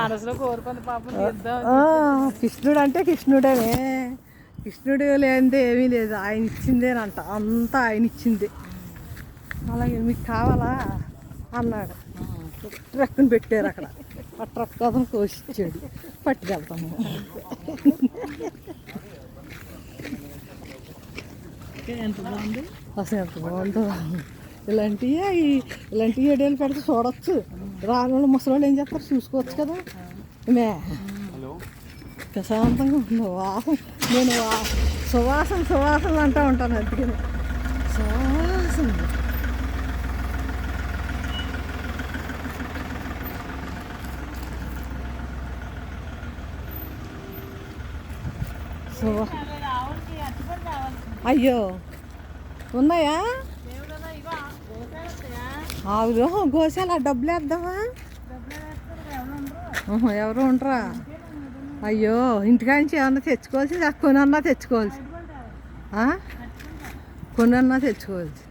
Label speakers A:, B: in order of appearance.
A: మనసులో కోరుకుంది పాపం.
B: కృష్ణుడు అంటే కృష్ణుడే. కృష్ణుడు లేనిదే ఏమీ లేదు, ఆయన ఇచ్చిందేనంట, అంతా ఆయన ఇచ్చిందే. అలాగే మీకు కావాలా అన్నాడు, ట్రక్కుని పెట్టారు అక్కడ. ఆ ట్రక్ అతను కోసిచ్చాడు, పట్టుకెళ్తాము.
A: ఎంత బాగుంది
B: అసలు, ఎంత బాగుంటుందో. ఇలాంటివి ఏడేళ్ళు పెడితే చూడొచ్చు. రాను ముసలి ఏం చేస్తారు చూసుకోవచ్చు కదా. మే ప్రశాంతంగా ఉంది వాసన. నేను సువాసన అంటూ ఉంటాను. అందుకని సువాసన. అయ్యో ఉన్నాయా? ఆవులు గోశాల డబ్బులు వేద్దామా? ఎవరు ఉండరా? అయ్యో, ఇంటికాంచి ఏమన్నా తెచ్చుకోవాల్సి, కొనన్నా తెచ్చుకోవాల్సి, కొనన్నా తెచ్చుకోవాల్సి.